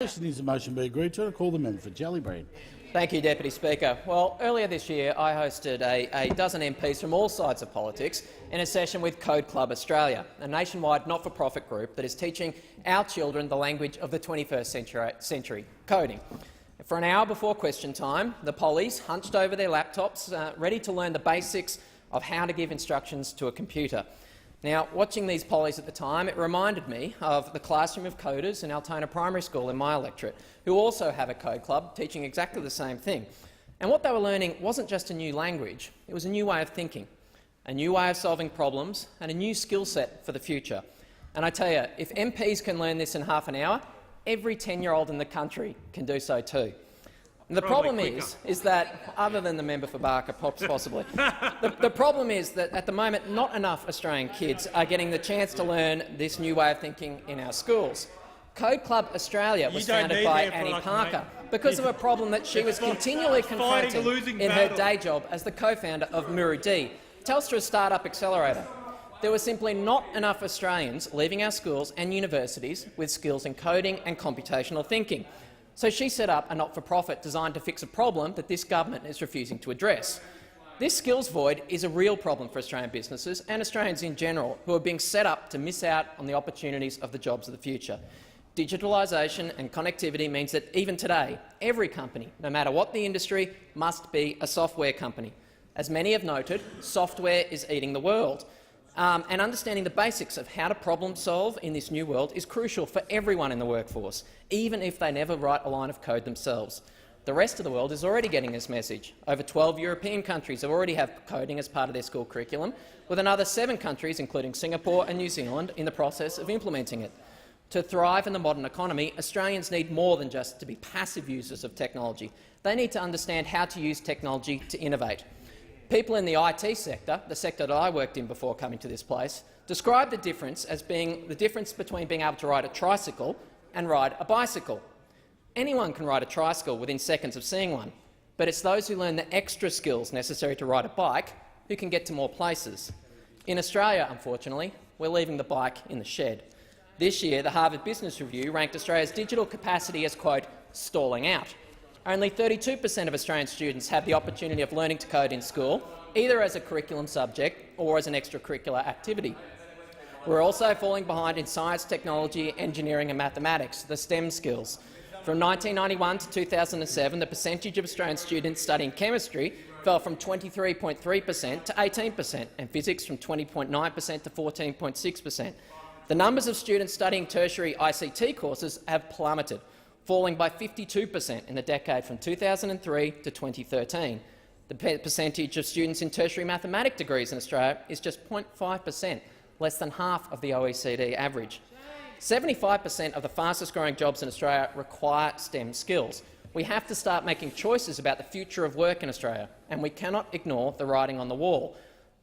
Question is the motion be agreed to. I call the member for Jellybrand. Thank you, Deputy Speaker. Well, earlier this year I hosted a dozen MPs from all sides of politics in a session with Code Club Australia, a nationwide not-for-profit group that is teaching our children the language of the 21st century, coding. For an hour before question time, the pollies hunched over their laptops, ready to learn the basics of how to give instructions to a computer. Now, watching these pollies at the time, it reminded me of the classroom of coders in Altona Primary School in my electorate, who also have a code club teaching exactly the same thing. And what they were learning wasn't just a new language, it was a new way of thinking, a new way of solving problems and a new skill set for the future. And I tell you, if MPs can learn this in half an hour, every 10-year-old in the country can do so too. And the problem is that, other than the member for Barker, possibly, the problem is that at the moment not enough Australian kids are getting the chance to learn this new way of thinking in our schools. Code Club Australia was founded by Annie Parker because of a problem that she was continually confronting in her day job as the co-founder of Muru-D, Telstra's startup accelerator. There were simply not enough Australians leaving our schools and universities with skills in coding and computational thinking. So she set up a not-for-profit designed to fix a problem that this government is refusing to address. This skills void is a real problem for Australian businesses and Australians in general, who are being set up to miss out on the opportunities of the jobs of the future. Digitalisation and connectivity means that even today, every company, no matter what the industry, must be a software company. As many have noted, software is eating the world. And understanding the basics of how to problem-solve in this new world is crucial for everyone in the workforce, even if they never write a line of code themselves. The rest of the world is already getting this message. Over 12 European countries already have coding as part of their school curriculum, with another 7 countries, including Singapore and New Zealand, in the process of implementing it. To thrive in the modern economy, Australians need more than just to be passive users of technology. They need to understand how to use technology to innovate. People in the IT sector, the sector that I worked in before coming to this place, describe the difference as being the difference between being able to ride a tricycle and ride a bicycle. Anyone can ride a tricycle within seconds of seeing one, but it's those who learn the extra skills necessary to ride a bike who can get to more places. In Australia, unfortunately, we're leaving the bike in the shed. This year, the Harvard Business Review ranked Australia's digital capacity as, quote, stalling out. Only 32% of Australian students have the opportunity of learning to code in school, either as a curriculum subject or as an extracurricular activity. We're also falling behind in science, technology, engineering and mathematics, the STEM skills. From 1991 to 2007, the percentage of Australian students studying chemistry fell from 23.3% to 18%, and physics from 20.9% to 14.6%. The numbers of students studying tertiary ICT courses have plummeted, falling by 52% in the decade from 2003 to 2013. The percentage of students in tertiary mathematics degrees in Australia is just 0.5%, less than half of the OECD average. 75% of the fastest-growing jobs in Australia require STEM skills. We have to start making choices about the future of work in Australia, and we cannot ignore the writing on the wall.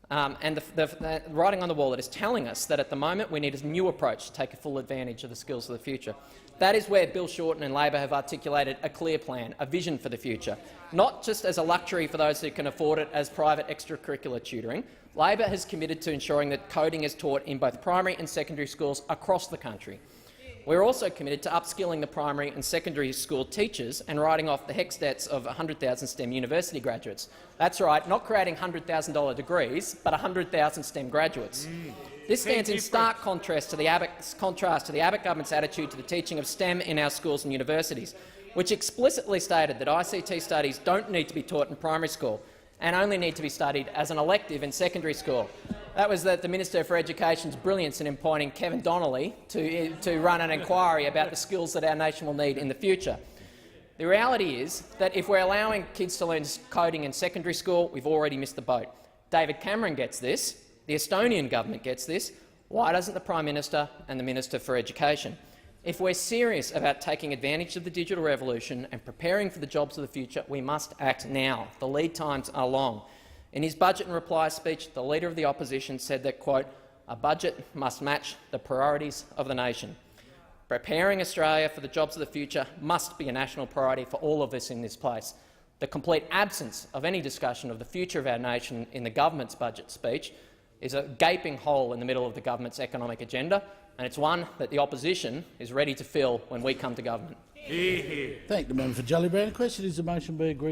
The writing on the wall that is telling us that at the moment we need a new approach to take a full advantage of the skills of the future. That is where Bill Shorten and Labor have articulated a clear plan, a vision for the future, not just as a luxury for those who can afford it as private extracurricular tutoring. Labor has committed to ensuring that coding is taught in both primary and secondary schools across the country. We're also committed to upskilling the primary and secondary school teachers and writing off the HECS debts of 100,000 STEM university graduates. That's right, not creating $100,000 degrees, but 100,000 STEM graduates. This stands in stark contrast to the Abbott government's attitude to the teaching of STEM in our schools and universities, which explicitly stated that ICT studies don't need to be taught in primary school and only need to be studied as an elective in secondary school. That was the Minister for Education's brilliance in appointing Kevin Donnelly to run an inquiry about the skills that our nation will need in the future. The reality is that if we're allowing kids to learn coding in secondary school, we've already missed the boat. David Cameron gets this. The Estonian government gets this. Why doesn't the Prime Minister and the Minister for Education? If we're serious about taking advantage of the digital revolution and preparing for the jobs of the future, we must act now. The lead times are long. In his budget and reply speech, the Leader of the Opposition said that, quote, a budget must match the priorities of the nation. Preparing Australia for the jobs of the future must be a national priority for all of us in this place. The complete absence of any discussion of the future of our nation in the government's budget speech is a gaping hole in the middle of the government's economic agenda, and it's one that the opposition is ready to fill when we come to government. Thank the member for Jellybrand. The question is the motion be agreed